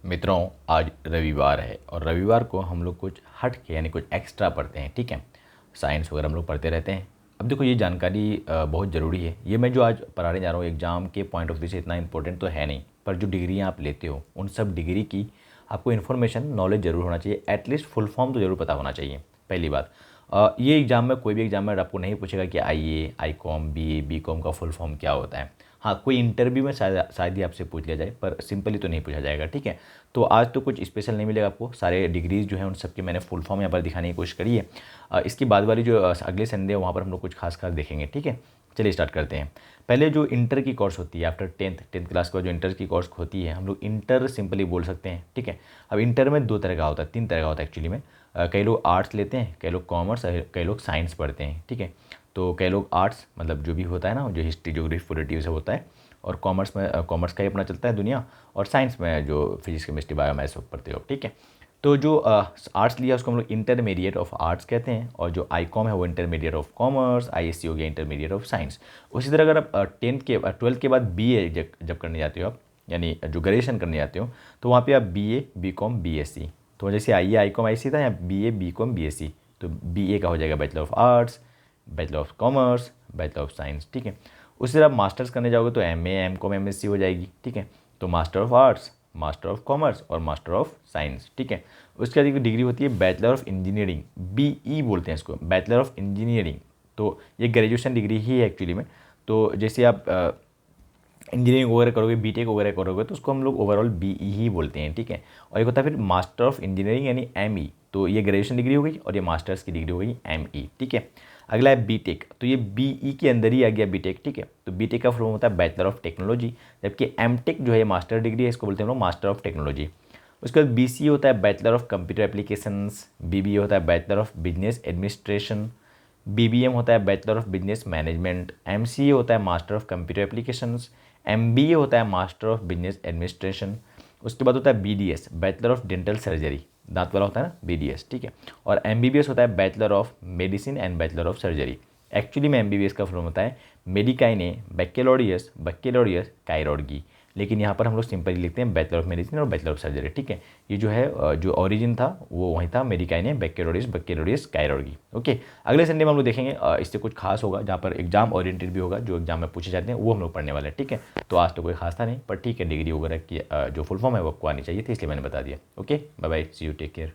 मित्रों, आज रविवार है और रविवार को हम लोग कुछ हट के यानी कुछ एक्स्ट्रा पढ़ते हैं। ठीक है, साइंस वगैरह हम लोग पढ़ते रहते हैं। अब देखो, ये जानकारी बहुत ज़रूरी है। ये मैं जो आज पढ़ाने जा रहा हूँ एग्ज़ाम के पॉइंट ऑफ व्यू से इतना इंपॉर्टेंट तो है नहीं, पर जो डिग्रियाँ आप लेते हो उन सब डिग्री की आपको इन्फॉर्मेशन नॉलेज ज़रूर होना चाहिए। एटलीस्ट फुल फॉर्म तो ज़रूर पता होना चाहिए। पहली बात, ये एग्ज़ाम में कोई भी एग्ज़ाम में आपको नहीं पूछेगा कि IA, I com, BA, B com का फुल फॉर्म क्या होता है। हाँ, कोई इंटरव्यू में शायद ही आपसे पूछ लिया जाए, पर सिंपली तो नहीं पूछा जाएगा। ठीक है, तो आज तो कुछ स्पेशल नहीं मिलेगा आपको। सारे डिग्रीज जो है उन सब की मैंने फुल फॉर्म यहाँ पर दिखाने की कोशिश करी है। इसकी बाद वाली जो अगले संडे है वहाँ पर हम लोग कुछ खास देखेंगे। ठीक है, चलिए स्टार्ट करते हैं। पहले जो इंटर की कोर्स होती है आफ्टर टेंथ क्लास के बाद जो इंटर की कोर्स होती है, हम लोग इंटर सिंपली बोल सकते हैं। ठीक है, अब इंटर में दो तरह का होता है, तीन तरह का होता है एक्चुअली में। कई लोग आर्ट्स लेते हैं, कई लोग कॉमर्स, कई लोग साइंस पढ़ते हैं। ठीक है, तो कई लोग आर्ट्स मतलब जो भी होता है ना, जो हिस्ट्री ज्योग्राफी पॉलिटिक्स से होता है, और कॉमर्स में कॉमर्स का ही अपना चलता है दुनिया, और साइंस में जो फिजिक्स केमिस्ट्री बायो मैथ्स सब पढ़ते हो। ठीक है, तो जो आर्ट्स लिया उसको हम लोग इंटरमीडिएट ऑफ आर्ट्स कहते हैं, और जो आई कॉम है वो इंटरमीडिएट ऑफ कॉमर्स, आईएससी हो गया इंटरमीडिएट ऑफ साइंस। उसी तरह अगर आप ट्वेल्थ के बाद बीए जब करने जाते हो आप, यानी जो ग्रेजुएशन करने जाते हो, तो वहाँ पे आप बीए, बीकॉम, बीएससी। तो जैसे आईए, आई कॉम, आईएससी था, या बीए, बीकॉम, बीएससी, तो बीए का हो जाएगा bachelor of arts, bachelor of commerce, bachelor of science. ठीक है, उससे जब आप मास्टर्स करने जाओगे तो एमए, एमकॉम, एमएससी हो जाएगी। ठीक है, तो master of arts, master of commerce और मास्टर ऑफ साइंस। ठीक है, उसके बाद एक डिग्री होती है बैचलर ऑफ इंजीनियरिंग, बीई बोलते हैं इसको, बैचलर ऑफ इंजीनियरिंग। तो ये ग्रेजुएशन डिग्री ही है एक्चुअली में। तो जैसे आप इंजीनियरिंग वगैरह करोगे, बीटेक वगैरह करोगे, तो उसको हम लोग ओवरऑल बीई ही बोलते हैं। ठीक है, और एक होता है फिर मास्टर ऑफ इंजीनियरिंग यानी एमई। तो ये ग्रेजुएशन डिग्री हो गई और ये मास्टर्स की डिग्री हो गई एमई। ठीक है, अगला है बीटेक, तो ये बीई के अंदर ही आ गया बीटेक। ठीक है, तो बीटेक का फुल फॉर्म होता है बैचलर ऑफ टेक्नोलॉजी, जबकि एमटेक जो है मास्टर डिग्री है, इसको बोलते हैं हम लोग मास्टर ऑफ टेक्नोलॉजी। उसके बाद बीसीए होता है bachelor of computer applications, BBA होता है bachelor of business administration, BBM होता है bachelor of business management, MCA होता है master of computer applications, MBA होता है मास्टर ऑफ बिजनेस एडमिनिस्ट्रेशन। उसके बाद होता है BDS, bachelor of dental surgery, दांत वाला होता है ना बीडीएस। ठीक है, और एमबीबीएस होता है bachelor of medicine and bachelor of surgery. Actually में एमबीबीएस का फॉर्म होता है मेडिकाइने बैक्लोरियस बैक्लोरियस कायरोडगी, लेकिन यहाँ पर हम लोग सिंपली लिखते हैं बैचलर ऑफ मेडिसिन और बैचलर ऑफ सर्जरी। ठीक है, ये जो है जो ओरिजिन था वो वहीं था, मेडिकाइने बैक्लोरियस बैक्लोरियस कायरोडगी। ओके, अगले संडे में हम लोग देखेंगे इससे कुछ खास होगा, जहाँ पर एग्जाम ओरिएंटेड भी होगा, जो एग्जाम में पूछे जाते हैं वो हम लोग पढ़ने वाले हैं। ठीक है, तो आज तो कोई खास था नहीं, पर ठीक है, डिग्री वगैरह की जो फुल फॉर्म है वो आपको आनी चाहिए थी, इसलिए मैंने बता दिया। Okay, bye bye, see you, take care.